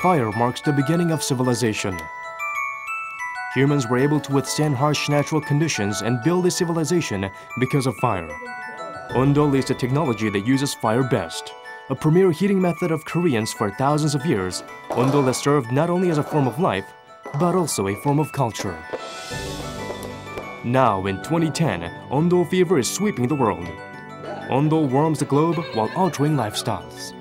Fire marks the beginning of civilization. Humans were able to withstand harsh natural conditions and build a civilization because of fire. Ondol is the technology that uses fire best. A premier heating method of Koreans for thousands of years, Ondol has served not only as a form of life, but also a form of culture. Now, in 2010, Ondol fever is sweeping the world. Ondol warms the globe while altering lifestyles.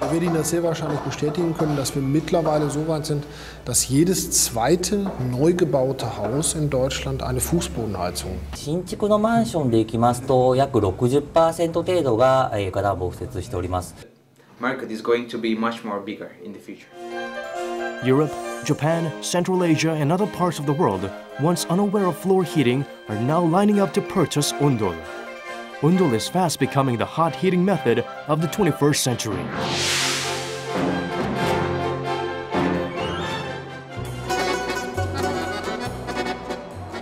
Wir werden Ihnen das sehr wahrscheinlich bestätigen können, dass wir mittlerweile so weit sind, dass jedes zweite neu gebaute Haus in Deutschland eine Fußbodenheizung hat. 新築のマンションでいきますと、約 60% 程度がガラ防接しております。Market is going to be much more bigger in the future. Europe, Japan, Central Asia, and other parts of the world, once unaware of floor heating, are now lining up to purchase Ondol. Ondol is fast becoming the hot heating method of the 21st century.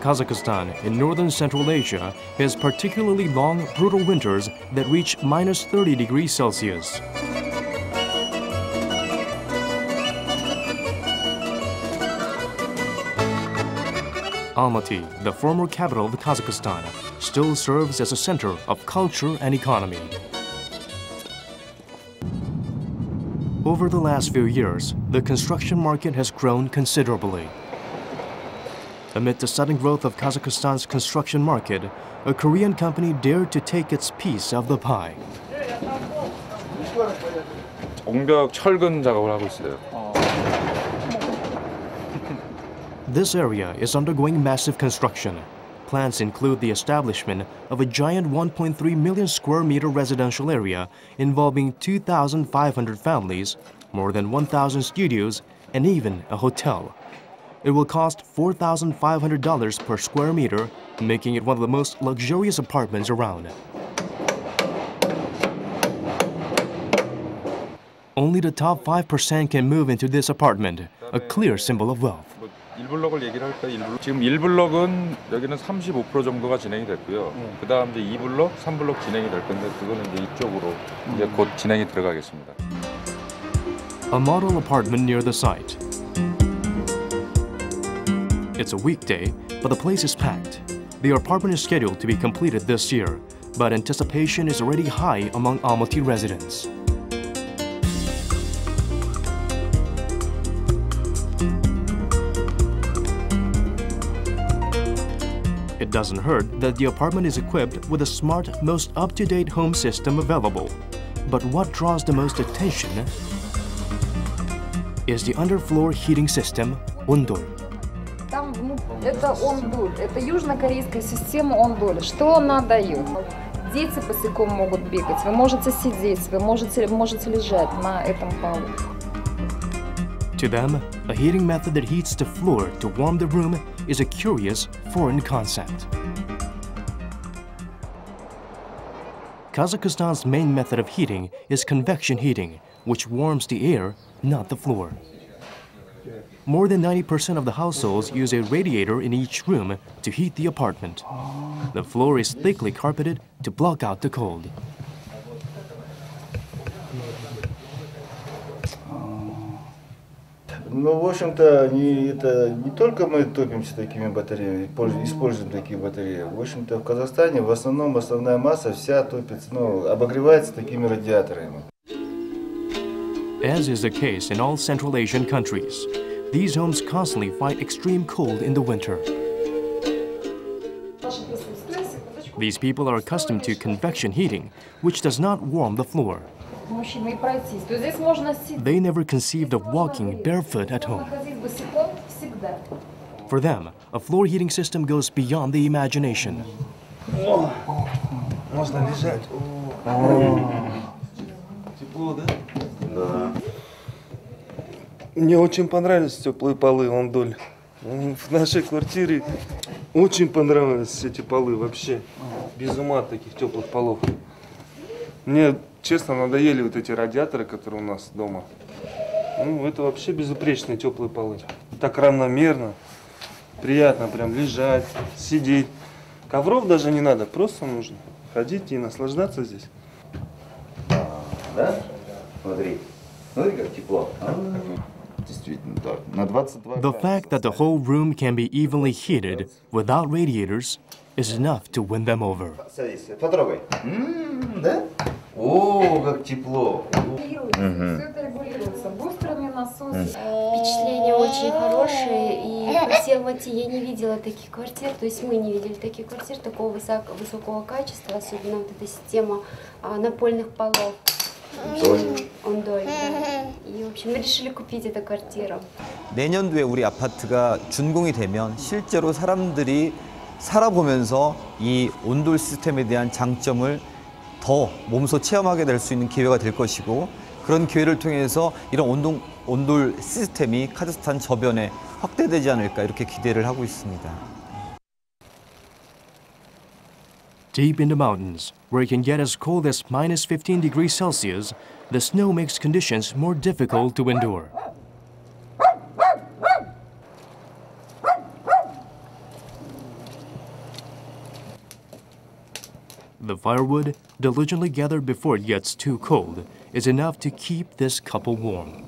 Kazakhstan, in northern Central Asia, has particularly long, brutal winters that reach minus 30 degrees Celsius. Almaty, the former capital of Kazakhstan, still serves as a center of culture and economy. Over the last few years, the construction market has grown considerably. Amid the sudden growth of Kazakhstan's construction market, a Korean company dared to take its piece of the pie. 옹벽 철근 작업을 하고 있어요. This area is undergoing massive construction. Plans include the establishment of a giant 1.3 million square meter residential area involving 2,500 families, more than 1,000 studios, and even a hotel. It will cost $4,500 per square meter, making it one of the most luxurious apartments around. Only the top 5% can move into this apartment, a clear symbol of wealth. 1블럭을 얘기를 할까? 1블럭? 지금 1블럭은 여기는 35% 정도가 진행이 됐고요. 그다음 이제 2블럭, 3블럭 진행이 될 건데 그거는 이제 이쪽으로 이제 곧 진행이 들어가겠습니다. A model apartment near the site. It's a weekday, but the place is packed. The apartment is scheduled to be completed this year, but anticipation is already high among Almaty residents. It doesn't hurt that the apartment is equipped with the smart, most up-to-date home system available. But what draws the most attention is the underfloor heating system, Ondol. Это Ondol, это южнокорейская система Ondol. Что она дает? Дети босиком могут бегать, вы можете сидеть, вы можете лежать на этом полу. To them, a heating method that heats the floor to warm the room is a curious foreign concept. Kazakhstan's main method of heating is convection heating, which warms the air, not the floor. More than 90% of the households use a radiator in each room to heat the apartment. The floor is thickly carpeted to block out the cold. Ну, в общем-то, не только мы топимся такими батареями, используем такие батареи. В общем-то, в Казахстане в основном основная масса вся топится, обогревается такими радиаторами. As is the case in all Central Asian countries, these homes constantly fight extreme cold in the winter. These people are accustomed to convection heating, which does not warm the floor. They never conceived of walking barefoot at home. For them, a floor heating system goes beyond the imagination. Можно лежать. Тепло, да? Да. Мне очень понравились теплые полы Ondol. В нашей квартире очень понравились эти полы вообще. Без ума от таких теплых полов. Мне, честно, надоели вот эти радиаторы, которые у нас дома. Ну, это вообще безупречные теплые полы. Так равномерно, приятно прям лежать, сидеть. Ковров даже не надо, просто нужно ходить и наслаждаться здесь. Да? Смотри. Смотри, как тепло. Действительно так. На 22 The fact that the whole room can be evenly heated without radiators is enough to win them over. Садись, потрогай. Да? О, как тепло. Все это регулируется бустерами насосами. Впечатления очень хорошие, и по Селмате я не видела таких квартир, то есть мы не видели таких квартир такого высокого качества, особенно вот эта система напольных полов. 온돌. И, в общем, мы решили купить эту квартиру. 내년도에 우리 아파트가 준공이 되면 실제로 사람들이 살아보면서 이 온돌 시스템에 대한 장점을 더 몸소 체험하게 될 수 있는 기회가 될 것이고, 그런 기회를 통해서 이런 온돌 시스템이 카자흐스탄 저변에 확대되지 않을까 이렇게 기대를 하고 있습니다. Deep in the mountains, where it can get as cold as minus 15 degrees Celsius, the snow makes conditions more difficult to endure. The firewood, diligently gathered before it gets too cold, is enough to keep this couple warm.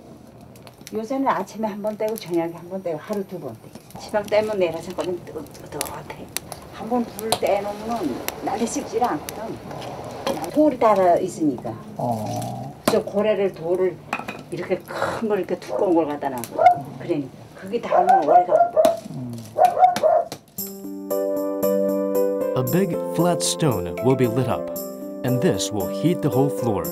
요새는 아침에 한 번 떼고 저녁에 한 번 떼고 하루 두 번 떼고. 치방 떼면 내려서 거긴 뜨뜻해. 한 번 불 떼놓으면 날이 씹질 않거든. 돌이 달아 있으니까. 저 고래를 돌을 이렇게 큰 걸 이렇게 두꺼운 걸 갖다 놔. 그러니까 그게 닿으면 오래 가고. A big flat stone will be lit up, and this will heat the whole floor.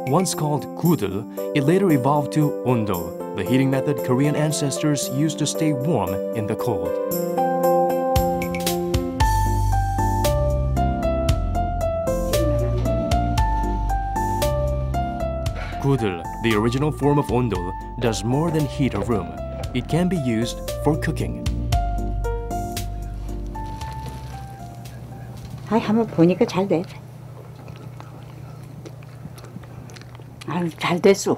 Once called gudul, it later evolved to ondol, the heating method Korean ancestors used to stay warm in the cold. Gudul, the original form of ondol, does more than heat a room. It can be used for cooking. 아이 한번 보니까 잘 돼. 아유 잘 됐어.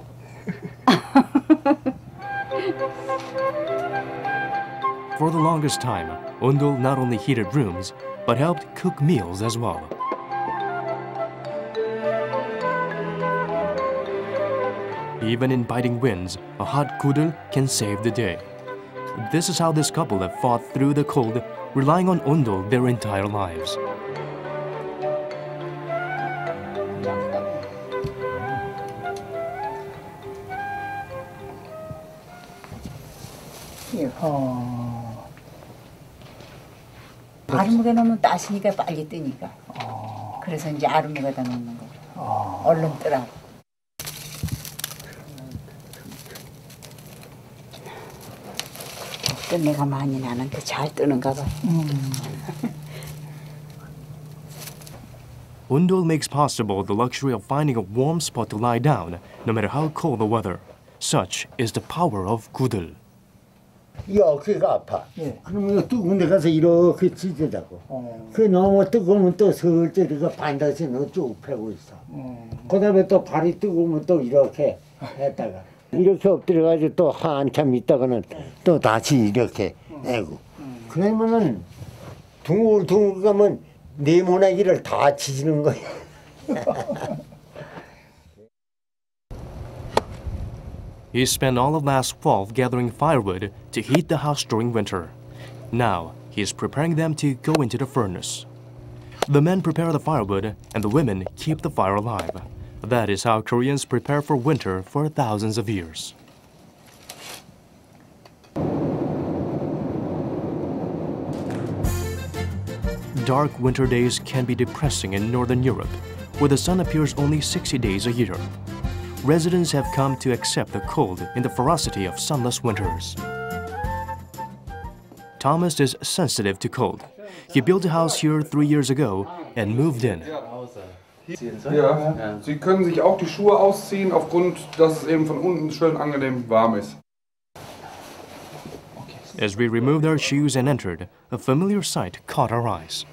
For the longest time, ondol not only heated rooms, but helped cook meals as well. Even in biting winds, a hot gudul can save the day. This is how this couple have fought through the cold, relying on ondol their entire lives. 아르묵에 넣으면 따시니까 빨리 뜨니까. 그래서 이제 아르묵에다 넣는 거. 얼른 뜨라고. 내가 많이 나는데 잘 뜨는가 봐. Ondol makes possible the luxury of finding a warm spot to lie down, no matter how cold the weather. Such is the power of gudul. 이 어깨가 아파. 그러면 뜨거운 데 가서 이렇게 찢어자고. 그 너무 뜨거우면 또 슬쩍 이렇게 반드시 쭉 펴고 있어. 그 다음에 또 발이 뜨거우면 또 이렇게 했다가. 이렇게 엎드려가지고 또 한참 있다가는 또 다시 이렇게 애고. 그러면은 둥글둥글 가면 네모나기를 다 지지는 거야. He spent all of last fall gathering firewood to heat the house during winter. Now, he is preparing them to go into the furnace. The men prepare the firewood, and the women keep the fire alive. That is how Koreans prepare for winter for thousands of years. Dark winter days can be depressing in Northern Europe, where the sun appears only 60 days a year. Residents have come to accept the cold in the ferocity of sunless winters. Thomas is sensitive to cold. He built a house here 3 years ago and moved in. Ja, Sie können sich auch die Schuhe ausziehen, aufgrund, dass es eben von unten schön angenehm warm ist. As we removed our shoes and entered, a familiar sight caught our eyes.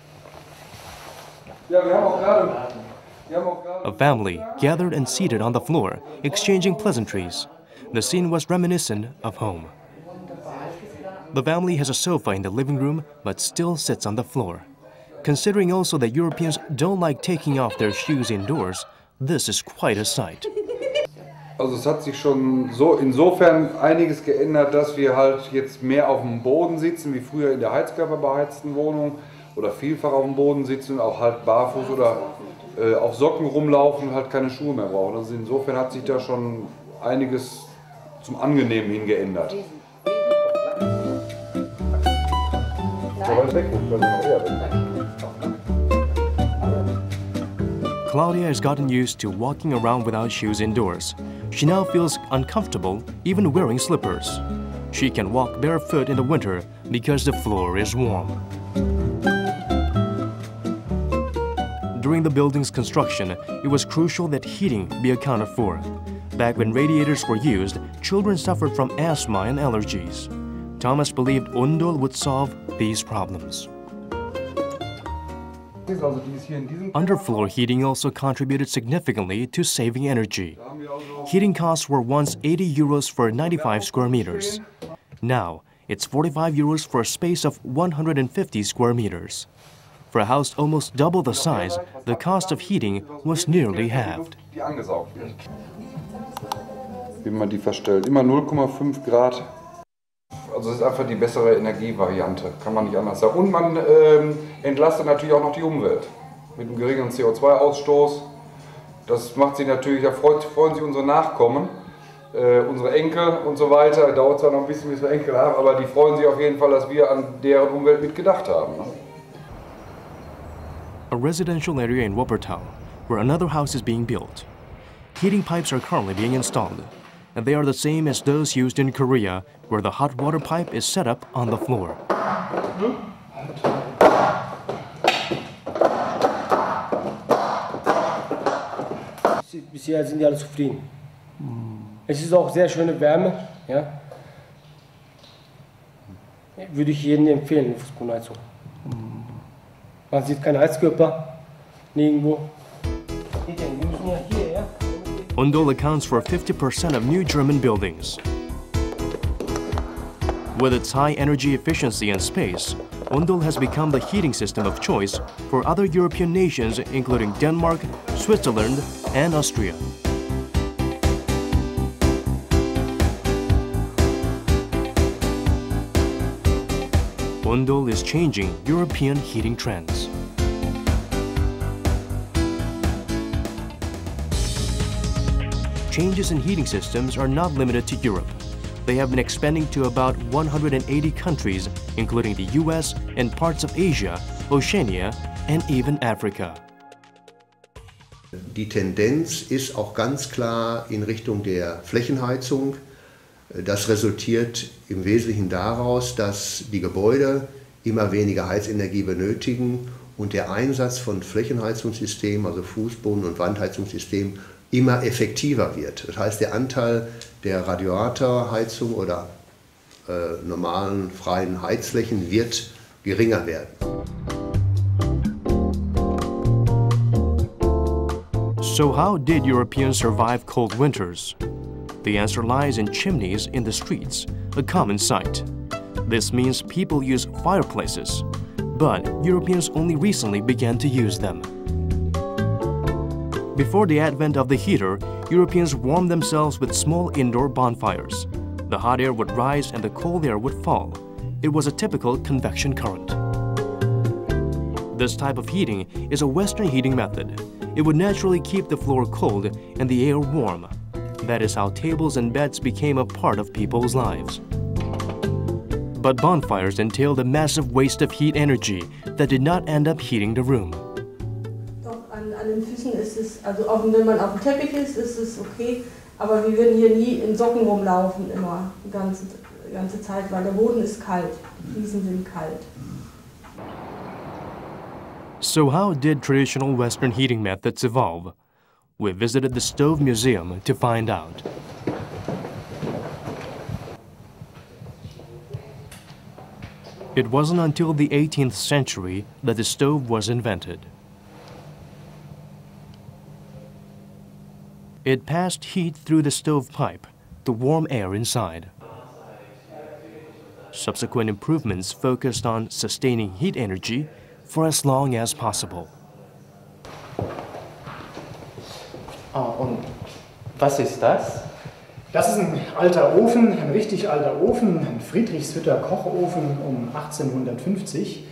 A family gathered and seated on the floor, exchanging pleasantries. The scene was reminiscent of home. The family has a sofa in the living room, but still sits on the floor. Considering also that Europeans don't like taking off their shoes indoors, this is quite a sight. Also es hat sich schon so insofern einiges geändert, dass wir halt jetzt mehr auf dem Boden sitzen, wie früher in der heizkörperbeheizten Wohnung oder vielfach auf dem Boden sitzen, auch halt barfuß oder auf Socken rumlaufen und halt keine Schuhe mehr brauchen. Also insofern hat sich da schon einiges zum Angenehmen hin geändert. Claudia has gotten used to walking around without shoes indoors. She now feels uncomfortable even wearing slippers. She can walk barefoot in the winter because the floor is warm. During the building's construction, it was crucial that heating be accounted for. Back when radiators were used, children suffered from asthma and allergies. Thomas believed Ondol would solve these problems. Underfloor heating also contributed significantly to saving energy. Heating costs were once 80 euros for 95 square meters. Now, it's 45 euros for a space of 150 square meters. For a house almost double the size, the cost of heating was nearly halved. Wie man die verstellt, immer 0,5 Grad. Also es ist einfach die bessere Energievariante, kann man nicht anders sagen. Und man entlastet natürlich auch noch die Umwelt mit einem geringeren CO2-Ausstoß. Das macht sich natürlich, da freuen sich unsere Nachkommen, unsere Enkel und so weiter. Dauert zwar noch ein bisschen, bis wir Enkel haben, aber die freuen sich auf jeden Fall, dass wir an deren Umwelt mitgedacht haben. A residential area in Wuppertal, where another house is being built. Heating pipes are currently being installed, and they are the same as those used in Korea, where the hot water pipe is set up on the floor. Bisher sind die alle zufrieden. Es ist auch sehr schöne Wärme. Ja? Würde ich jedem empfehlen, eine Fußbodenheizung. Man sieht keine Heizkörper, nirgendwo. Ondol accounts for 50% of new German buildings. With its high energy efficiency and space, Ondol has become the heating system of choice for other European nations, including Denmark, Switzerland, and Austria. Ondol is changing European heating trends. Changes in heating systems are not limited to Europe. They have been expanding to about 180 countries, including the US and parts of Asia, Oceania, and even Africa. Die Tendenz ist auch ganz klar in Richtung der Flächenheizung. Das resultiert im Wesentlichen daraus, dass die Gebäude immer weniger Heizenergie benötigen und der Einsatz von Flächenheizungssystemen, also Fußboden- und Wandheizungssystemen, immer effektiver wird. Das heißt, der Anteil der Radiatorheizung oder normalen freien Heizflächen wird geringer werden. So how did Europeans survive cold winters? The answer lies in chimneys in the streets, a common sight. This means people use fireplaces, but Europeans only recently began to use them. Before the advent of the heater, Europeans warmed themselves with small indoor bonfires. The hot air would rise and the cold air would fall. It was a typical convection current. This type of heating is a Western heating method. It would naturally keep the floor cold and the air warm. That is how tables and beds became a part of people's lives. But bonfires entailed a massive waste of heat energy that did not end up heating the room. An den Füßen ist es, also auch wenn man auf dem Teppich ist es okay, aber wir würden hier nie in Socken rumlaufen, immer die ganze Zeit, weil der Boden ist kalt, die Fliesen sind kalt. So how did traditional Western heating methods evolve? We visited the Stove Museum to find out. It wasn't until the 18th century that the stove was invented. It passed heat through the stovepipe to warm air inside. Subsequent improvements focused on sustaining heat energy for as long as possible. Und Was ist das? Das ist ein alter Ofen, ein richtig alter Ofen, ein Friedrichshütter Kochofen um 1850,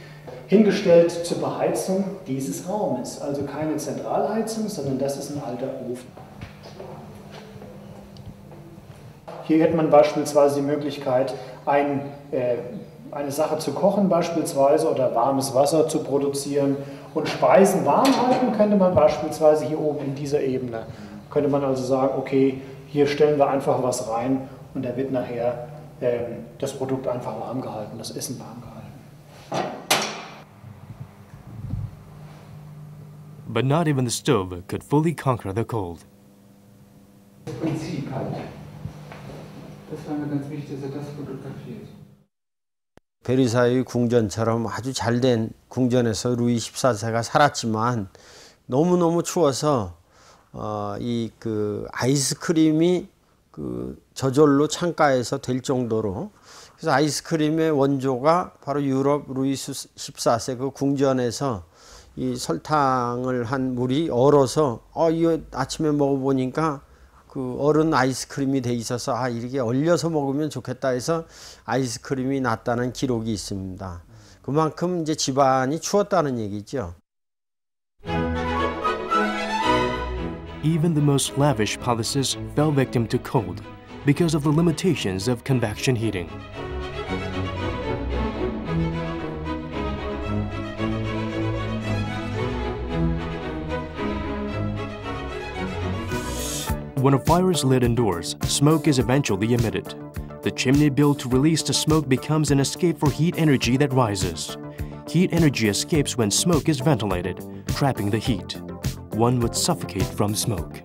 hingestellt zur Beheizung dieses Raumes. Also keine Zentralheizung, sondern das ist ein alter Ofen. Hier hätte man beispielsweise die Möglichkeit, eine Sache zu kochen beispielsweise oder warmes Wasser zu produzieren. Und Speisen warm halten könnte man beispielsweise hier oben in dieser Ebene. Könnte man also sagen, okay, hier stellen wir einfach was rein und da wird nachher das Produkt einfach warm gehalten, das Essen warm gehalten. But not even the stove could fully conquer the cold. Das Prinzip halt. Das war mir ganz wichtig, dass er das fotografiert. 베르사유 궁전처럼 아주 잘된 궁전에서 루이 14세가 살았지만 너무너무 추워서 아이스크림이 저절로 창가에서 될 정도로, 그래서 아이스크림의 원조가 바로 유럽 루이 14세 그 궁전에서 이 설탕을 한 물이 얼어서 이거 아침에 먹어보니까 그 얼은 아이스크림이 돼 있어서 이렇게 얼려서 먹으면 좋겠다 해서 아이스크림이 났다는 기록이 있습니다. 그만큼 이제 집안이 추웠다는 얘기죠. Even the most lavish palaces fell victim to cold because of the limitations of convection heating. When a fire is lit indoors, smoke is eventually emitted. The chimney built to release the smoke becomes an escape for heat energy that rises. Heat energy escapes when smoke is ventilated, trapping the heat. One would suffocate from smoke.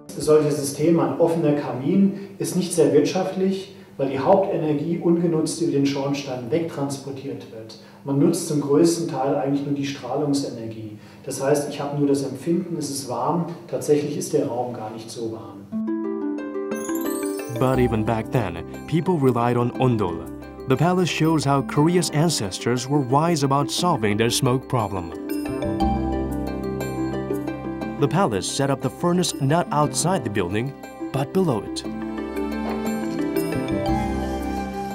Solches System, ein offener Kamin, ist nicht sehr wirtschaftlich, weil die Hauptenergie ungenutzt über den Schornstein wegtransportiert wird. Man nutzt zum größten Teil eigentlich nur die Strahlungsenergie. Das heißt, ich habe nur das Empfinden, es ist warm, tatsächlich ist der Raum gar nicht so warm. But even back then, people relied on ondol. The palace shows how Korea's ancestors were wise about solving their smoke problem. The palace set up the furnace not outside the building, but below it.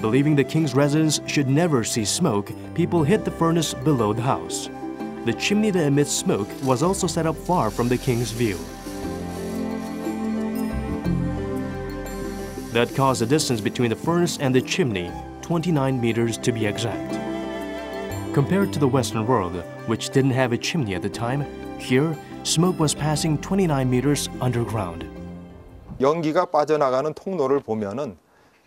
Believing the king's residence should never see smoke, people hid the furnace below the house. The chimney that emits smoke was also set up far from the king's view. That caused the distance between the furnace and the chimney, 29 meters to be exact. Compared to the Western world, which didn't have a chimney at the time, here, smoke was passing 29 meters underground. 연기가 빠져나가는 통로를 보면은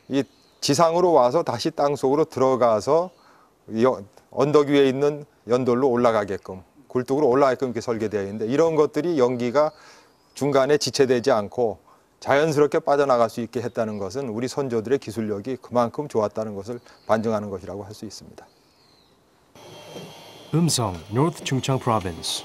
이 지상으로 와서 다시 땅 속으로 들어가서 언덕 위에 있는 연돌로 올라가게끔, 굴뚝으로 올라가게끔 이렇게 설계되어 있는데, 이런 것들이 연기가 중간에 지체되지 않고 자연스럽게 빠져나갈 수 있게 했다는 것은 우리 선조들의 기술력이 그만큼 좋았다는 것을 반증하는 것이라고 할 수 있습니다. Eumseong, North Chungcheong Province.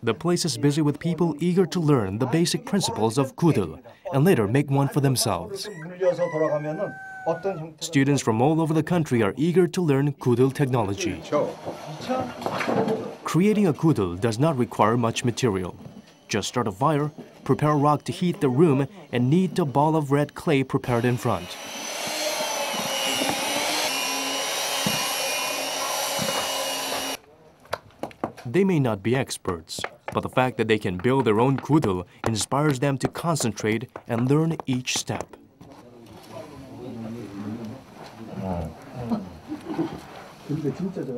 The place is busy with people eager to learn the basic principles of kudul and later make one for themselves. Students from all over the country are eager to learn kudul technology. Creating a kudul does not require much material. Just start a fire, prepare a rock to heat the room, and knead a ball of red clay prepared in front. They may not be experts, but the fact that they can build their own kudul inspires them to concentrate and learn each step.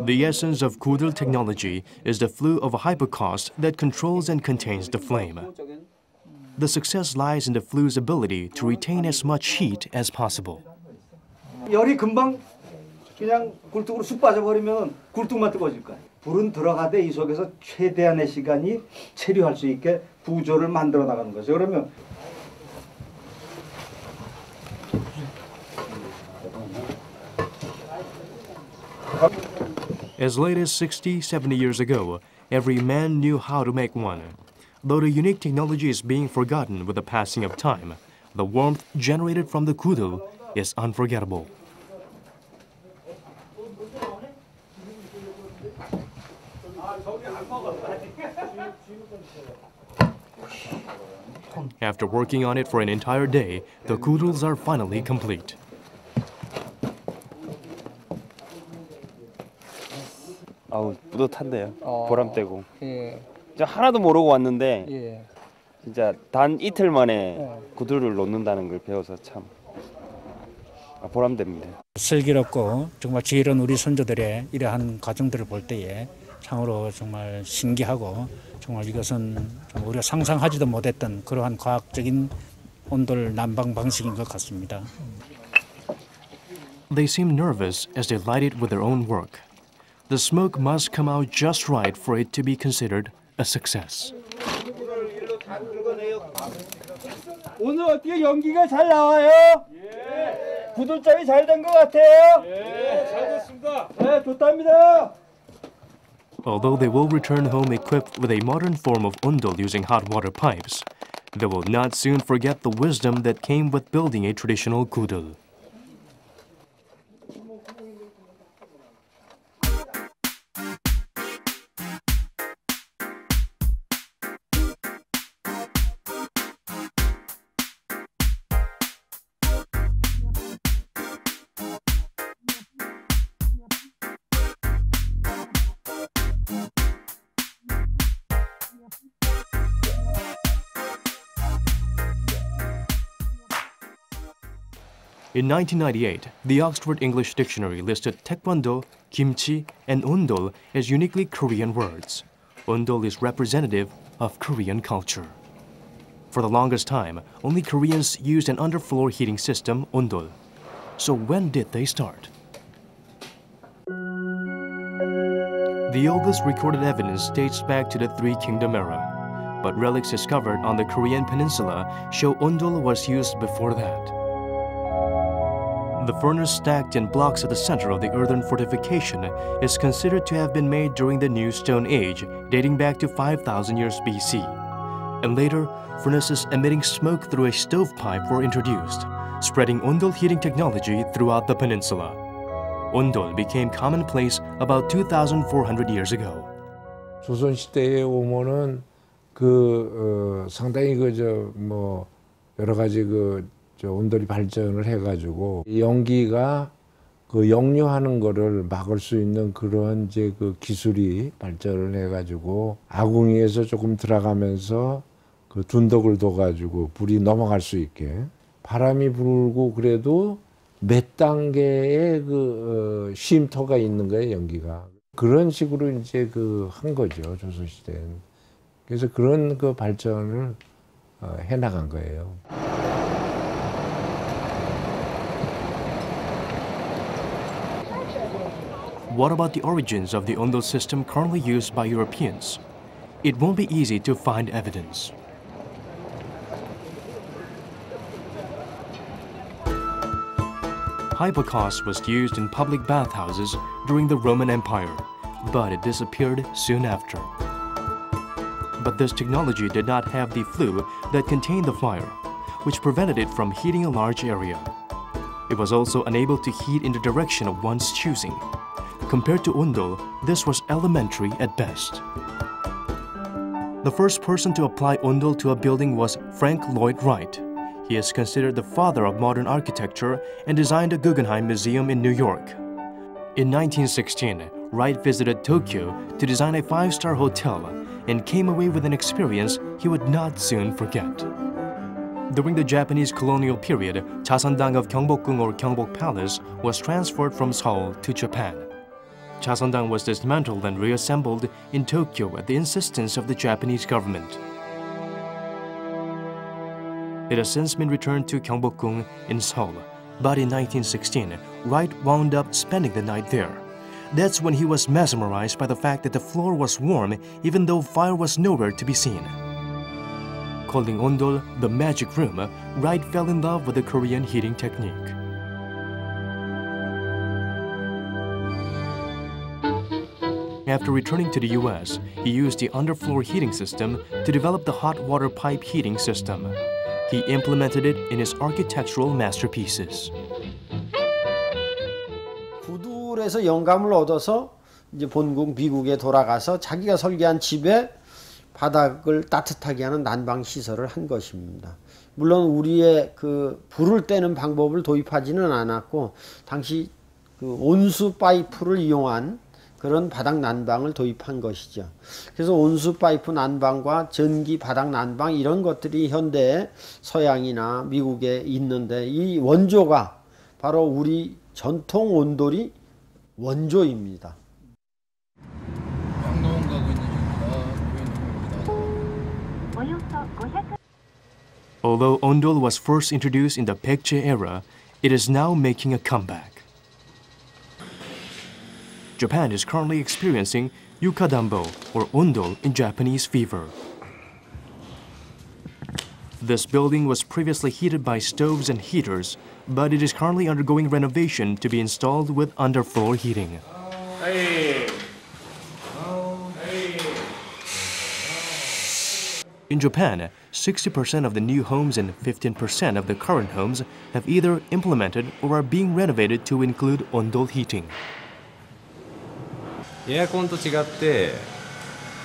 The essence of kudul technology is the flue of a hypocaust that controls and contains the flame. The success lies in the flue's ability to retain as much heat as possible. 열이 금방 그냥 굴뚝으로 쑥 빠져버리면 굴뚝만 뜨거워질 거야. 불은 들어가되 이 속에서 최대한의 시간이 체류할 수 있게 구조를 만들어 나가는 거죠. 그러면 As late as 60, 70 years ago, every man knew how to make one. Though the unique technology is being forgotten with the passing of time, the warmth generated from the kudul is unforgettable. After working on it for an entire day, the kudels are finally complete. 아우 뿌듯한데요. 보람되고. 예. 진짜 하나도 모르고 왔는데 예. 진짜 단 이틀 만에 구두를 놓는다는 걸 배워서 참 보람됩니다. 슬기롭고 정말 지혜로운 우리 선조들의 이러한 과정들을 볼 때에 참으로 정말 신기하고 정말 이것은 우리가 상상하지도 못했던 그러한 과학적인 온돌 난방 방식인 것 같습니다. They seem nervous as they light it with their own work. The smoke must come out just right for it to be considered a success. 오늘 어떻게 연기가 잘 나와요? 예. 구들장이 잘 된 것 같아요? 예, 잘 됐습니다. 네, 좋답니다. Although they will return home equipped with a modern form of ondol using hot water pipes, they will not soon forget the wisdom that came with building a traditional kudel. In 1998, the Oxford English Dictionary listed taekwondo, kimchi, and ondol as uniquely Korean words. Ondol is representative of Korean culture. For the longest time, only Koreans used an underfloor heating system, ondol. So when did they start? The oldest recorded evidence dates back to the Three Kingdom era, but relics discovered on the Korean peninsula show ondol was used before that. The furnace stacked in blocks at the center of the earthen fortification is considered to have been made during the New Stone Age, dating back to 5,000 years BC. And later, furnaces emitting smoke through a stovepipe were introduced, spreading ondol heating technology throughout the peninsula. Ondol became commonplace about 2,400 years ago. 조선 시대에 오면은 상당히 여러 가지 온돌이 발전을 해가지고 연기가 역류하는 거를 막을 수 있는 그런 기술이 발전을 해가지고 아궁이에서 조금 들어가면서 둔덕을 둬가지고 불이 넘어갈 수 있게 바람이 불고 그래도 몇 단계의 쉼터가 있는 거예요, 연기가. 그런 식으로 이제 한 거죠, 조선 시대는. 그래서 그런 발전을 해나간 거예요. What about the origins of the ondol system currently used by Europeans? It won't be easy to find evidence. Hypocauste was used in public bathhouses during the Roman Empire, but it disappeared soon after. But this technology did not have the flue that contained the fire, which prevented it from heating a large area. It was also unable to heat in the direction of one's choosing. Compared to ondol, this was elementary at best. The first person to apply ondol to a building was Frank Lloyd Wright. He is considered the father of modern architecture and designed the Guggenheim Museum in New York. In 1916, Wright visited Tokyo to design a 5-star hotel and came away with an experience he would not soon forget. During the Japanese colonial period, Chasandang of Gyeongbokgung or Gyeongbok Palace was transferred from Seoul to Japan. Chasandang was dismantled and reassembled in Tokyo at the insistence of the Japanese government. It has since been returned to Gyeongbokgung in Seoul, but in 1916, Wright wound up spending the night there. That's when he was mesmerized by the fact that the floor was warm even though fire was nowhere to be seen. Calling ondol the magic room, Wright fell in love with the Korean heating technique. After returning to the US, he used the underfloor heating system to develop the hot water pipe heating system. He implemented it in his architectural masterpieces. 구들에서 영감을 얻어서 이제 본국 미국에 돌아가서 자기가 설계한 집에 바닥을 따뜻하게 하는 난방 시설을 한 것입니다. 물론 우리의 그 불을 떼는 방법을 도입하지는 않았고 당시 그 온수 파이프를 이용한 그런 바닥 난방을 도입한 것이죠. 그래서 온수 파이프 난방과 전기 바닥 난방 이런 것들이 현대 서양이나 미국에 있는데 이 원조가 바로 우리 전통 온돌이 원조입니다. Although ondol was first introduced in the Baekje era, it is now making a comeback. Japan is currently experiencing yukadanbo, or ondol in Japanese fever. This building was previously heated by stoves and heaters, but it is currently undergoing renovation to be installed with underfloor heating. In Japan, 60% of the new homes and 15% of the current homes have either implemented or are being renovated to include ondol heating. エアコンと違って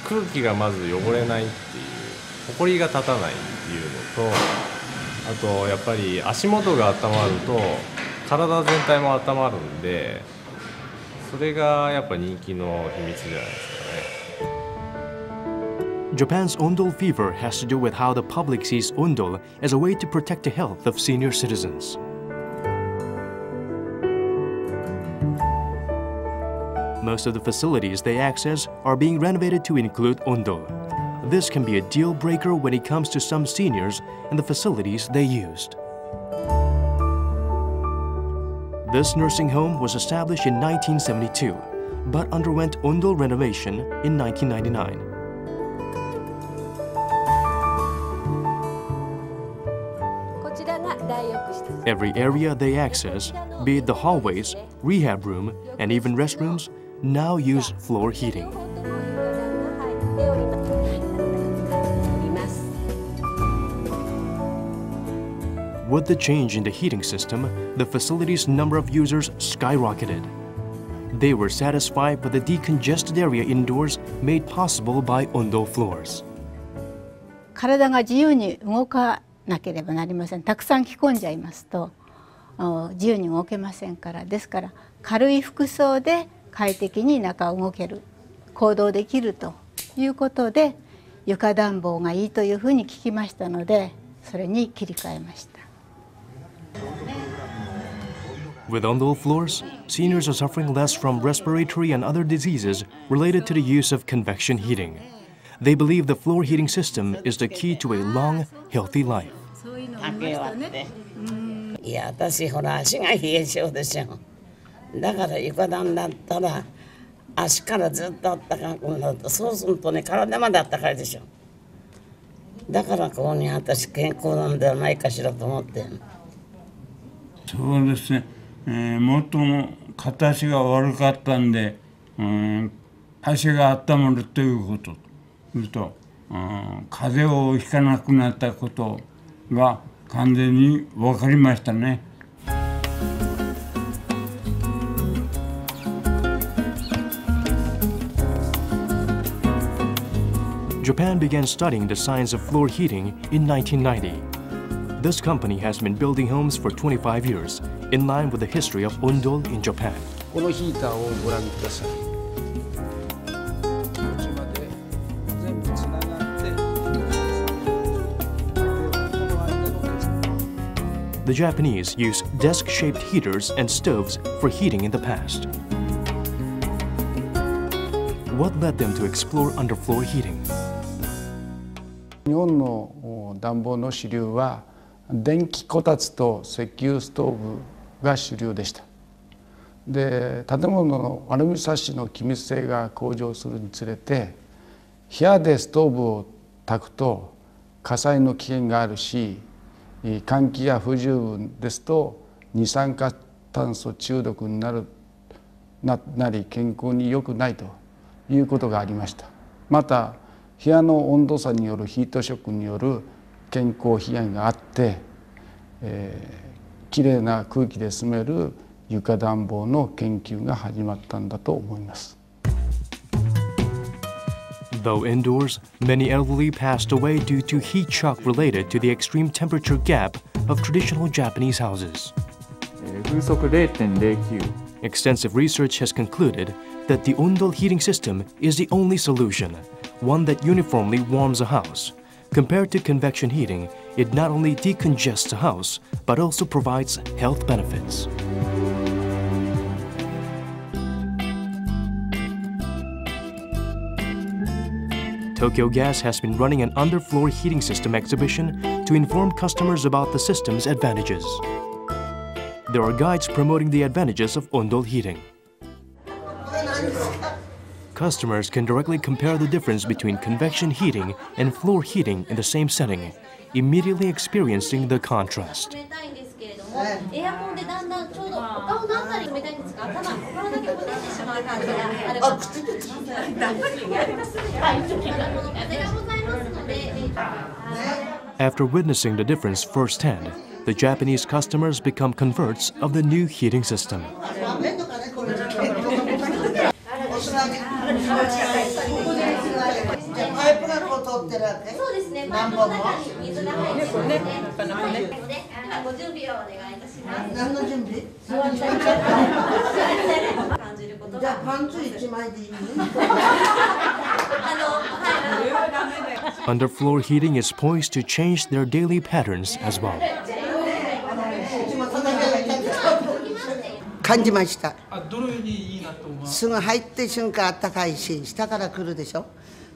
空気がまず汚れないっていう埃が立たないっていうのとあとやっぱり足元が温まると体全体も温まるんでそれがやっぱ人気の秘密じゃないですかね。Japan's ondol fever has to do with how the public sees ondol as a way to protect the health of senior citizens. Most of the facilities they access are being renovated to include ondol. This can be a deal breaker when it comes to some seniors and the facilities they used. This nursing home was established in 1972, but underwent ondol renovation in 1999. Every area they access, be it the hallways, rehab room, and even restrooms, now use floor heating. With the change in the heating system, the facility's number of users skyrocketed. They were satisfied with the decongested area indoors made possible by ondol floors. 体が自由に動かなければなりません。たくさん着込んじゃいますと自由に動けませんから、ですから軽い服装で快適に中を動ける、行動できるということで床暖房がいいというふうに聞きましたので、それに切り替えました。With ondol floors, seniors are suffering less from respiratory and other diseases related to the use of convection heating. They believe the floor heating system is the key to a long, healthy life. いや、私ほら足が冷え性でしょ。だから床暖だったら足からずっと暖かくなると、そうするとね体まで暖かいでしょ。だからここに私健康なんではないかしらと思って。そうですね。もっとも片足が悪かったんで、足が温まるということ。すると、風邪をひかなくなったことが完全に分かりましたね。Japan began studying the science of floor heating in 1990. This company has been building homes for 25 years, in line with the history of ondol in Japan. このヒーターをご覧ください。The Japanese used desk-shaped heaters and stoves for heating in the past. What led them to explore underfloor heating? 日本の暖房の主流は電気こたつと石油ストーブが主流でした。で、建物のアルミサッシの気密性が向上するにつれて、部屋でストーブを焚くと火災の危険があるし、換気が不十分ですと二酸化炭素中毒になり健康に良くないということがありました。また部屋の温度差によるヒートショックによる健康被害があって、きれいな空気で住める床暖房の研究が始まったんだと思います。Though indoors, many elderly passed away due to heat shock related to the extreme temperature gap of traditional Japanese houses. Extensive research has concluded that the Ondol heating system is the only solution, one that uniformly warms a house. Compared to convection heating, it not only decongests a house, but also provides health benefits. Tokyo Gas has been running an underfloor heating system exhibition to inform customers about the system's advantages. There are guides promoting the advantages of Ondol heating. Customers can directly compare the difference between convection heating and floor heating in the same setting, immediately experiencing the contrast. After witnessing the difference firsthand, the Japanese customers become converts of the new heating system. Underfloor heating is poised to change their daily patterns as well. 感じました。すぐ入って瞬間あったかいし、下から来るでしょ。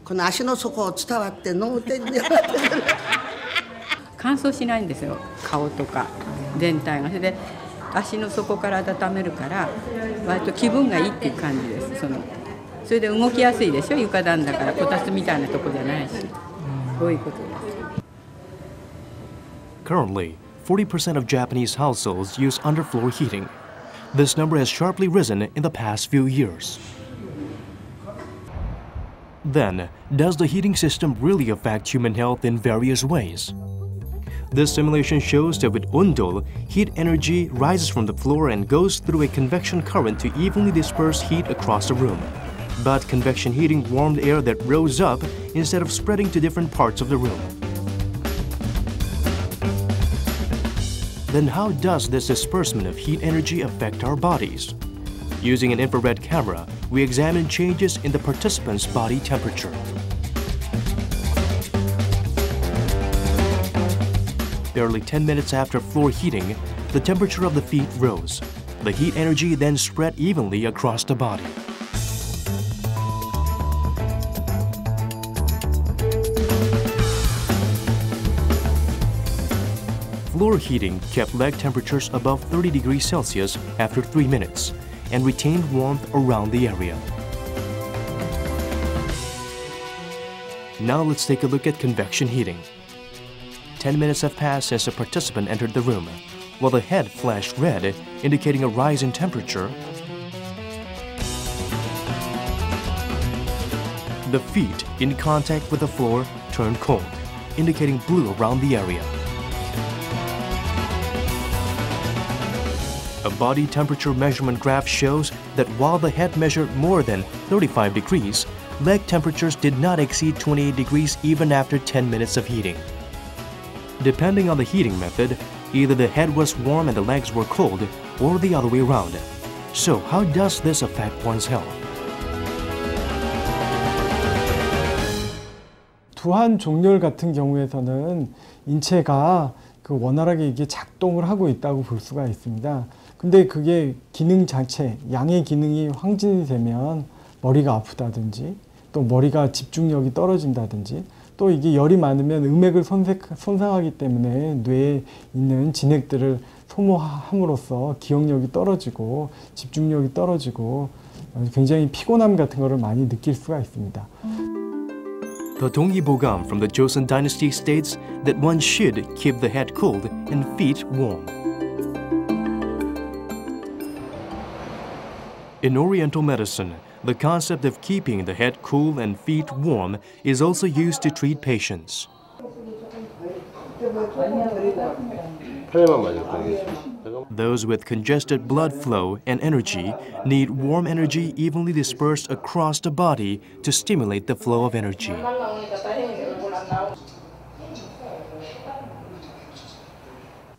この足の底を伝わって脳天に上がってくる。乾燥しないんですよ。顔とか全体が。それで足の底から温めるから割と気分がいいっていう感じです。それで動きやすいでしょ。床暖だからこたつみたいなとこじゃないし。そういうことです。Currently, 40% of Japanese households use underfloor heating. This number has sharply risen in the past few years. Then, does the heating system really affect human health in various ways? This simulation shows that with Ondol, heat energy rises from the floor and goes through a convection current to evenly disperse heat across the room. But convection heating warmed air that rose up instead of spreading to different parts of the room. Then how does this disbursement of heat energy affect our bodies? Using an infrared camera, we examine changes in the participants' body temperature. Barely 10 minutes after floor heating, the temperature of the feet rose. The heat energy then spread evenly across the body. Floor heating kept leg temperatures above 30 degrees Celsius after 3 minutes and retained warmth around the area. Now let's take a look at convection heating. 10 minutes have passed since the participant entered the room. While the head flashed red, indicating a rise in temperature, the feet in contact with the floor turned cold, indicating blue around the area. A body temperature measurement graph shows that while the head measured more than 35 degrees, leg temperatures did not exceed 28 degrees even after 10 minutes of heating. Depending on the heating method, either the head was warm and the legs were cold, or the other way around. So how does this affect one's health? 두한 종렬 같은 경우에서는 인체가 원활하게 이게 작동을 하고 있다고 볼 수가 있습니다. 근데 그게 기능 자체, 양의 기능이 황진이 되면 머리가 아프다든지 또 머리가 집중력이 떨어진다든지 또 이게 열이 많으면 음액을 손상하기 때문에 뇌에 있는 진액들을 소모함으로써 기억력이 떨어지고 집중력이 떨어지고 굉장히 피곤함 같은 거를 많이 느낄 수가 있습니다. The Dongi-Bogam from the Joseon dynasty states that one should keep the head cold and feet warm. In Oriental medicine, the concept of keeping the head cool and feet warm is also used to treat patients. 팔에만 맞을 거예요. Those with congested blood flow and energy need warm energy evenly dispersed across the body to stimulate the flow of energy.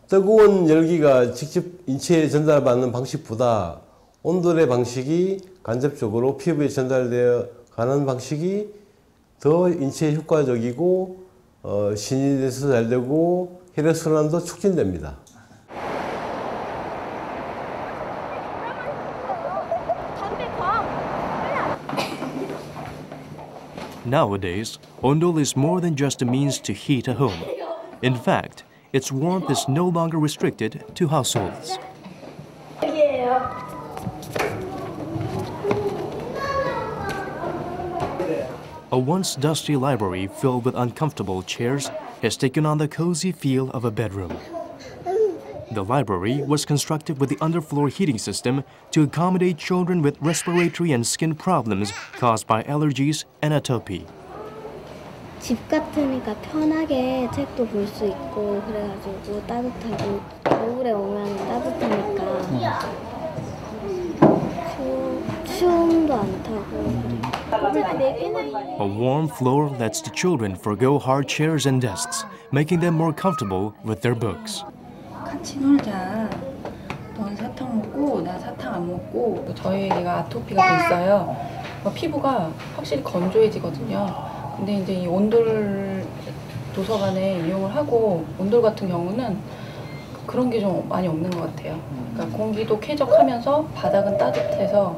뜨거운 열기가 직접 인체에 전달받는 방식보다 온돌의 방식이 간접적으로 피부에 전달되어 가는 방식이 더 인체에 효과적이고 신진대사도 잘 되고 혈액순환도 촉진됩니다. Nowadays, ondol is more than just a means to heat a home. In fact, its warmth is no longer restricted to households. A once dusty library filled with uncomfortable chairs has taken on the cozy feel of a bedroom. The library was constructed with the underfloor heating system to accommodate children with respiratory and skin problems caused by allergies and atopy. 집 같으니까 편하게 책도 볼 수 있고 그래가지고 따뜻하고 겨울에 오면 따뜻하니까 추움도 안 타고. A warm floor lets the children forgo hard chairs and desks, making them more comfortable with their books. 같이 놀자. 넌 사탕 먹고 나 사탕 안 먹고. 저희 애가 아토피가 또 있어요. 피부가 확실히 건조해지거든요. 근데 이제 이 온돌 도서관에 이용을 하고 온돌 같은 경우는 그런 게 좀 많이 없는 것 같아요. 그러니까 공기도 쾌적하면서 바닥은 따뜻해서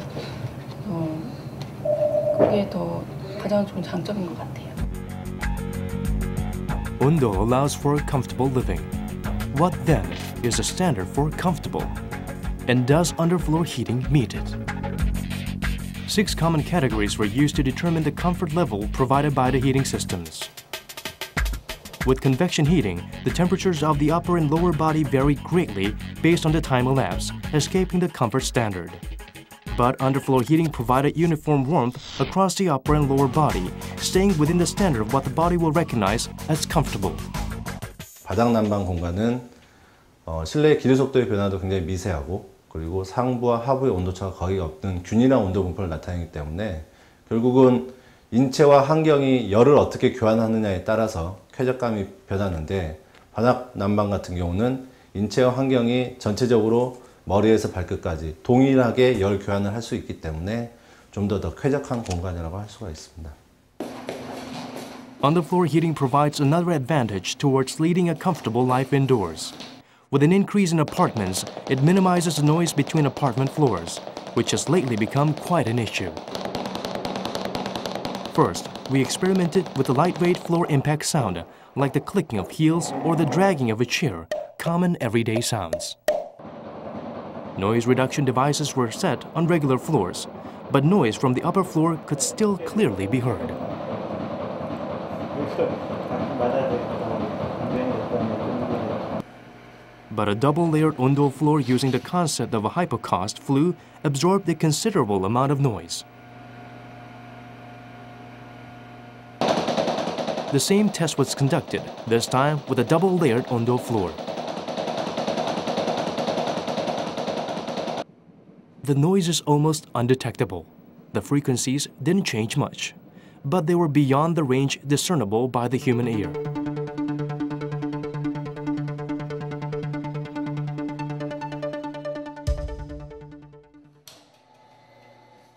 그게 더 가장 좋은 장점인 것 같아요. Ondol allows for comfortable living. What then is the standard for comfortable? And does underfloor heating meet it? 6 common categories were used to determine the comfort level provided by the heating systems. With convection heating, the temperatures of the upper and lower body vary greatly based on the time elapsed, escaping the comfort standard. But underfloor heating provided uniform warmth across the upper and lower body, staying within the standard of what the body will recognize as comfortable. 바닥 난방 공간은 실내 기류 속도의 변화도 굉장히 미세하고 그리고 상부와 하부의 온도차가 거의 없는 균일한 온도 분포를 나타내기 때문에 결국은 인체와 환경이 열을 어떻게 교환하느냐에 따라서 쾌적감이 변하는데 바닥 난방 같은 경우는 인체와 환경이 전체적으로 머리에서 발끝까지 동일하게 열 교환을 할 수 있기 때문에 좀 더 쾌적한 공간이라고 할 수가 있습니다. Underfloor heating provides another advantage towards leading a comfortable life indoors. With an increase in apartments, it minimizes the noise between apartment floors, which has lately become quite an issue. First, we experimented with the lightweight floor impact sound, like the clicking of heels or the dragging of a chair, common everyday sounds. Noise reduction devices were set on regular floors, but noise from the upper floor could still clearly be heard. But a double-layered ondol floor using the concept of a hypocaust flue absorbed a considerable amount of noise. The same test was conducted, this time with a double-layered ondol floor. The noise is almost undetectable. The frequencies didn't change much, but they were beyond the range discernible by the human ear.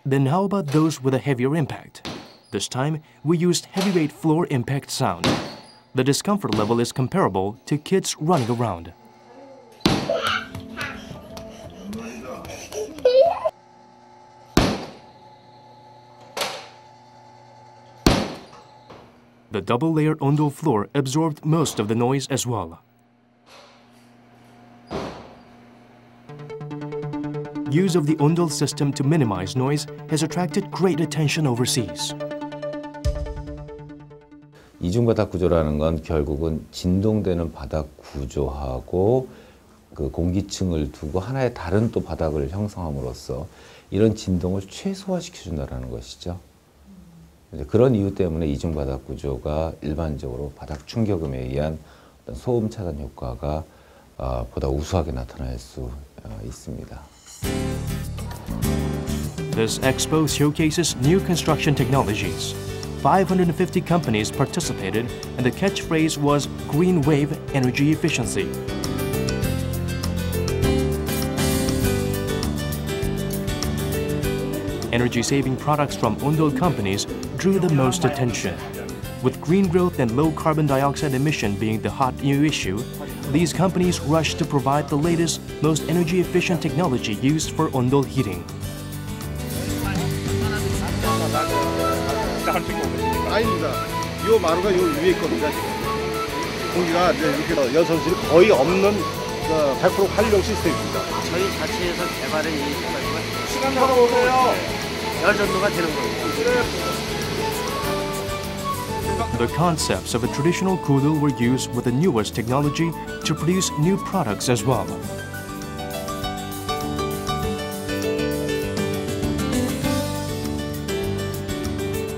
Then how about those with a heavier impact? This time, we used heavyweight floor impact sound. The discomfort level is comparable to kids running around. The double-layered ondol floor absorbed most of the noise as well. Use of the ondol system to minimize noise has attracted great attention overseas. 이중바닥 구조라는 건 결국은 진동되는 바닥 구조하고 그 공기층을 두고 하나의 다른 또 바닥을 형성함으로써 이런 진동을 최소화시켜준다는 것이죠. 그런 이유 때문에 이중바닥 구조가 일반적으로 바닥 충격음에 의한 어떤 소음 차단 효과가 보다 우수하게 나타날 수 있습니다. This expo showcases new construction technologies. 550 companies participated, and the catchphrase was Green Wave Energy Efficiency. Energy-saving products from Ondol companies drew the most attention. With green growth and low carbon dioxide emission being the hot new issue, these companies rushed to provide the latest, most energy-efficient technology used for Ondol heating. 아닙니다. 이 마루가 요 위에 겁니다. 공기가 이렇게 여선실이 거의 없는 100% 활용 시스템입니다. 저희 자체에서 개발한 이 시간 나오세요. 열전도가 되는 겁니다. The concepts of a traditional kudul were used with the newest technology to produce new products as well.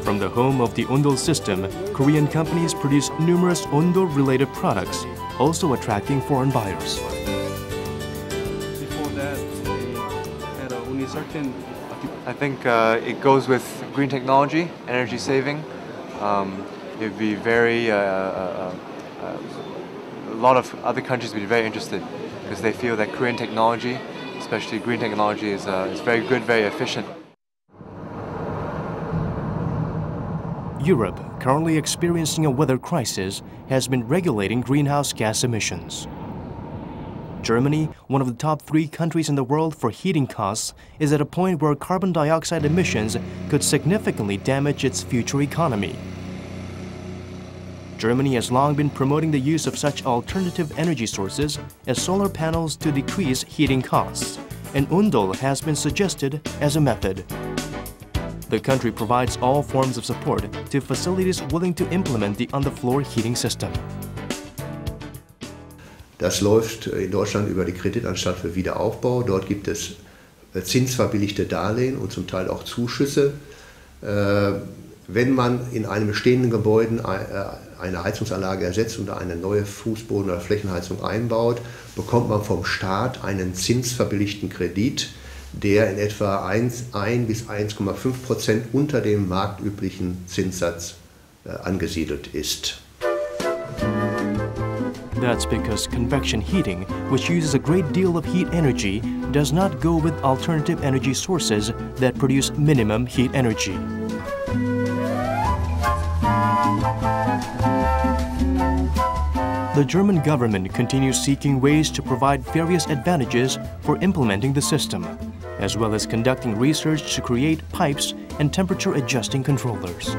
From the home of the Ondol system, Korean companies produce numerous Ondol-related products, also attracting foreign buyers. Before that, they had only certain. I think it goes with green technology, energy saving. It'd be very. A lot of other countries would be very interested because they feel that Korean technology, especially green technology, is very good, very efficient. Europe, currently experiencing a weather crisis, has been regulating greenhouse gas emissions. Germany, one of the top 3 countries in the world for heating costs, is at a point where carbon dioxide emissions could significantly damage its future economy. Germany has long been promoting the use of such alternative energy sources as solar panels to decrease heating costs, and Ondol has been suggested as a method. The country provides all forms of support to facilities willing to implement the on-the-floor heating system. Das läuft in Deutschland über die Kreditanstalt für Wiederaufbau. Dort gibt es zinsverbilligte Darlehen und zum Teil auch Zuschüsse. Wenn man in einem bestehenden Gebäude eine Heizungsanlage ersetzt oder eine neue Fußboden- oder Flächenheizung einbaut, bekommt man vom Staat einen zinsverbilligten Kredit, der in etwa 1 bis 1,5% unter dem marktüblichen Zinssatz angesiedelt ist. That's because convection heating, which uses a great deal of heat energy, does not go with alternative energy sources that produce minimum heat energy. The German government continues seeking ways to provide various advantages for implementing the system, as well as conducting research to create pipes and temperature-adjusting controllers.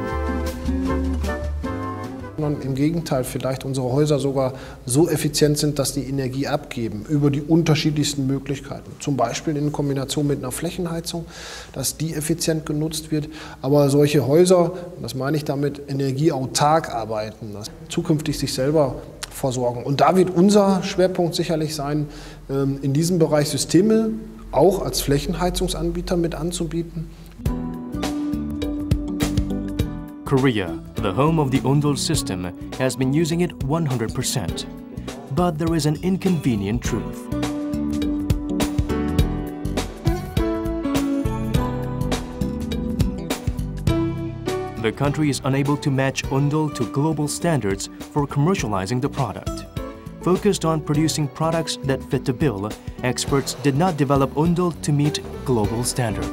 Im Gegenteil, vielleicht unsere Häuser sogar so effizient sind, dass die Energie abgeben über die unterschiedlichsten Möglichkeiten. Zum Beispiel in Kombination mit einer Flächenheizung, dass die effizient genutzt wird. Aber solche Häuser, das meine ich damit, energieautark arbeiten, dass zukünftig sich selber versorgen. Und da wird unser Schwerpunkt sicherlich sein, in diesem Bereich Systeme auch als Flächenheizungsanbieter mit anzubieten. Korea, the home of the Ondol system, has been using it 100%. But there is an inconvenient truth. The country is unable to match Ondol to global standards for commercializing the product. Focused on producing products that fit the bill, experts did not develop Ondol to meet global standard.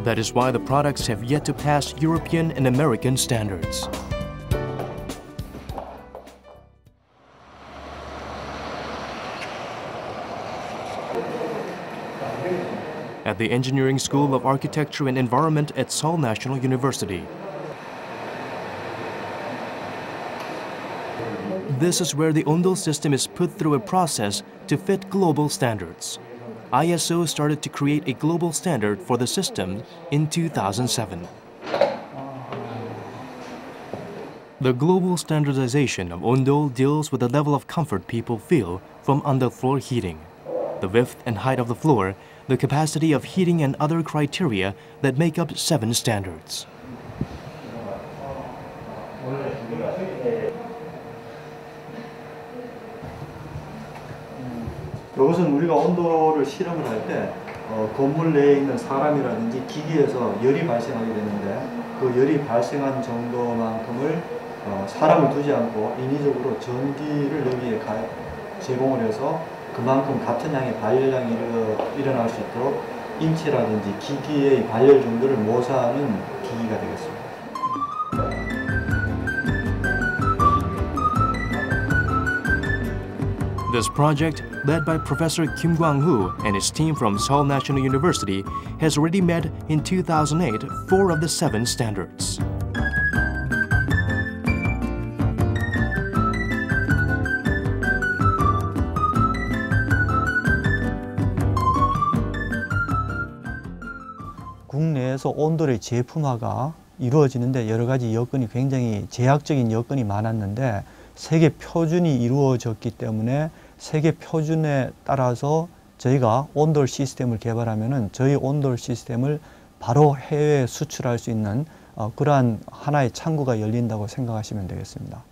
That is why the products have yet to pass European and American standards. At the Engineering School of Architecture and Environment at Seoul National University. This is where the Ondol system is put through a process to fit global standards. ISO started to create a global standard for the system in 2007. The global standardization of Ondol deals with the level of comfort people feel from on-the-floor heating, the width and height of the floor, the capacity of heating and other criteria that make up 7 standards. 이것은 우리가 온도를 실험을 할 때 건물 내에 있는 사람이라든지 기기에서 열이 발생하게 되는데 그 열이 발생한 정도만큼을 사람을 두지 않고 인위적으로 전기를 여기에 제공을 해서 그만큼 같은 양의 발열량이 일어날 수 있도록 인체라든지 기기의 발열 정도를 모사하는 기기가 되겠습니다. This project, led by Professor Kim Kwang-hoo and his team from Seoul National University, has already met in 2008 4 of the 7 standards. 국내에서 온돌의 제품화가 이루어지는데 여러 가지 여건이 굉장히 제약적인 여건이 많았는데 세계 표준이 이루어졌기 때문에 세계 표준에 따라서 저희가 온돌 시스템을 개발하면은 저희 온돌 시스템을 바로 해외에 수출할 수 있는 그러한 하나의 창구가 열린다고 생각하시면 되겠습니다.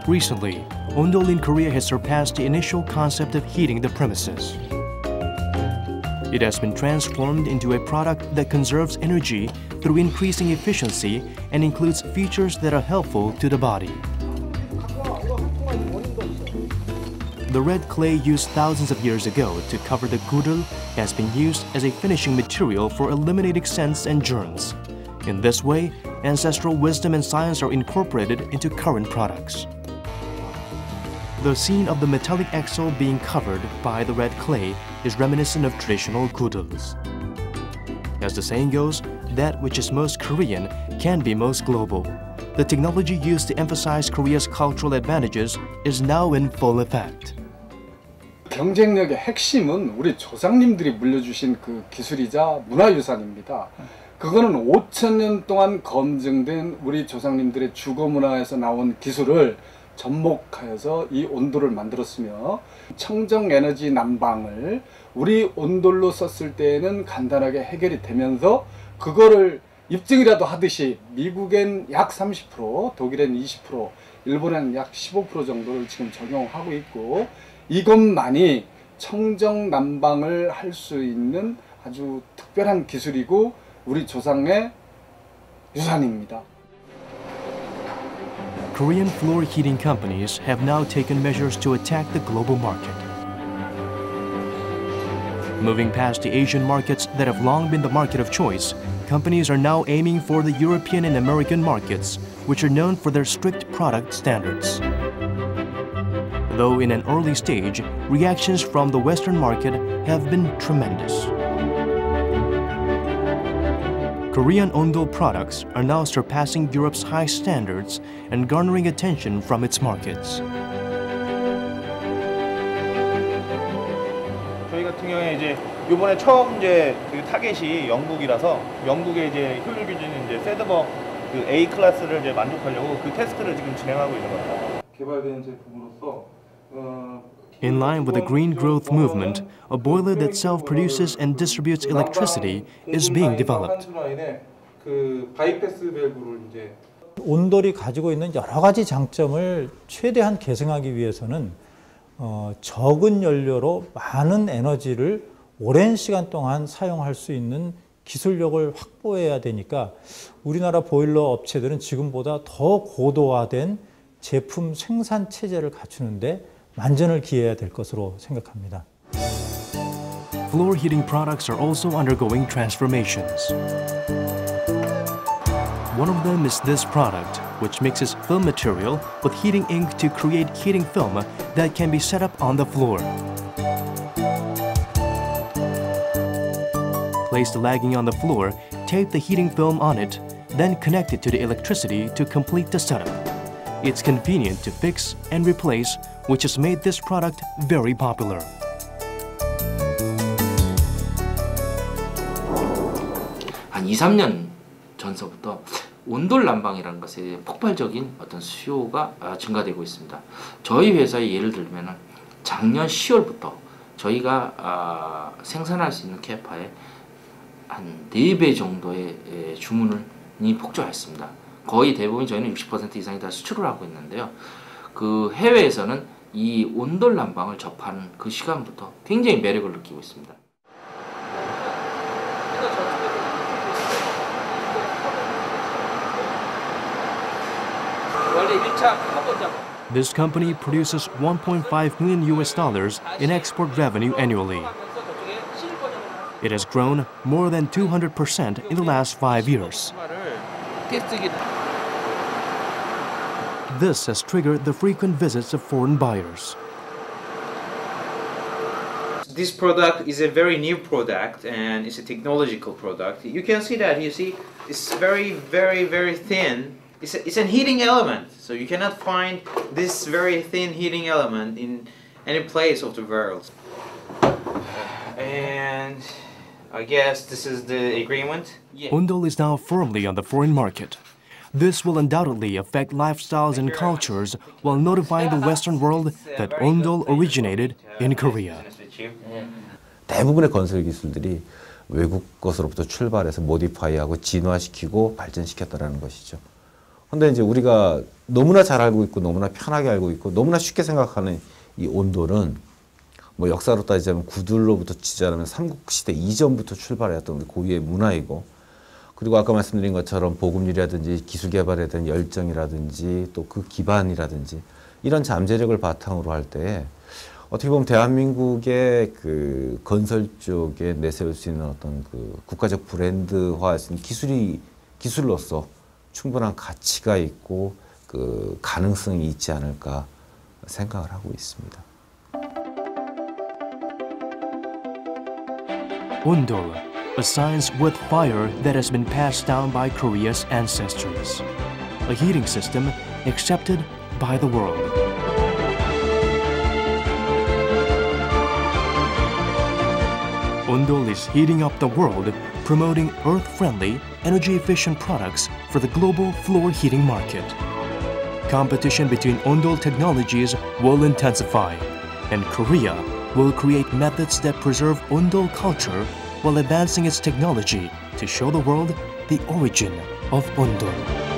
Recently, Ondol in Korea has surpassed the initial concept of heating the premises. It has been transformed into a product that conserves energy through increasing efficiency and includes features that are helpful to the body. The red clay used thousands of years ago to cover the gudul has been used as a finishing material for eliminating scents and germs. In this way, ancestral wisdom and science are incorporated into current products. The scene of the metallic axle being covered by the red clay is reminiscent of traditional guduls. As the saying goes, that which is most Korean can be most global. The technology used to emphasize Korea's cultural advantages is now in full effect. 경쟁력의 핵심은 우리 조상님들이 물려주신 그 기술이자 문화유산입니다. 그거는 5,000년 동안 검증된 우리 조상님들의 주거 문화에서 나온 기술을 접목하여서 이 온돌을 만들었으며 청정 에너지 난방을 우리 온돌로 썼을 때에는 간단하게 해결이 되면서 그거를 입증이라도 하듯이 미국엔 약 30%, 독일엔 20%, 일본엔 약 15% 정도를 지금 적용하고 있고 이것만이 청정 난방을 할 수 있는 아주 특별한 기술이고 우리 조상의 유산입니다. Korean floor heating companies have now taken measures to attack the global market. Moving past the Asian markets that have long been the market of choice, companies are now aiming for the European and American markets, which are known for their strict product standards. Though in an early stage, reactions from the Western market have been tremendous. Korean Ondol products are now surpassing Europe's high standards and garnering attention from its markets. 저희 같은 경우에 이제 이번에 처음 이제 그 타겟이 영국이라서 영국의 이제 효율 기준인 이제 세드버 그 A 클래스를 이제 만족하려고 그 테스트를 지금 진행하고 있는 겁니다. 개발된 제품으로서 In line with the green growth movement, a boiler that self-produces and distributes electricity is being developed. 온돌이 가지고 있는 여러 가지 장점을 최대한 계승하기 위해서는 적은 연료로 많은 에너지를 오랜 시간 동안 사용할 수 있는 기술력을 확보해야 되니까 우리나라 보일러 업체들은 지금보다 더 고도화된 제품 생산 체제를 갖추는데 만전을 기해야 될 것으로 생각합니다. Floor heating products are also undergoing transformations. One of them is this product, which mixes film material with heating ink to create heating film that can be set up on the floor. Place the lagging on the floor, tape the heating film on it, then connect it to the electricity to complete the setup. It's convenient to fix and replace, which has made this product very popular. 한 2~3년 전서부터 온돌 난방이라는 것에 폭발적인 어떤 수요가 증가되고 있습니다. 저희 회사의 예를 들면 작년 10월부터 저희가 생산할 수 있는 캐파의 한 4배 정도의 주문을 폭주하였습니다. 거의 대부분 저희는 60% 이상이 다 수출을 하고 있는데요. 그 해외에서는 이 온돌 난방을 접하는 그 시간부터 굉장히 매력을 느끼고 있습니다. This company produces $1.5 million in export revenue annually. It has grown more than 200% in the last 5 years. This has triggered the frequent visits of foreign buyers. This product is a very new product and it's a technological product. You can see that, you see, it's very, very, very thin. It's a heating element, so you cannot find this very thin heating element in any place of the world. And I guess this is the agreement. Ondol is now firmly on the foreign market. This will undoubtedly affect lifestyles and cultures while notifying the Western world that Ondol originated in Korea. 대부분의 건설 기술들이 외국 것으로부터 출발해서 모디파이하고 진화시키고 발전시켰다라는 것이죠. 근데 이제 우리가 너무나 잘 알고 있고 너무나 편하게 알고 있고 너무나 쉽게 생각하는 이 온돌은 뭐 역사로 따지자면 구들로부터 치자면 삼국시대 이전부터 출발해왔던 우리 고유의 문화이고, 그리고 아까 말씀드린 것처럼 보급률이라든지 기술 개발에 대한 열정이라든지 또 그 기반이라든지 이런 잠재력을 바탕으로 할 때 어떻게 보면 대한민국의 그 건설 쪽에 내세울 수 있는 어떤 그 국가적 브랜드화할 수 있는 기술로서 충분한 가치가 있고 그 가능성이 있지 않을까 생각을 하고 있습니다. Ondol, a science with fire that has been passed down by Korea's ancestors. A heating system accepted by the world. Ondol is heating up the world, promoting earth-friendly, energy-efficient products for the global floor heating market. Competition between Ondol technologies will intensify, and Korea will create methods that preserve Ondol culture while advancing its technology to show the world the origin of Ondol.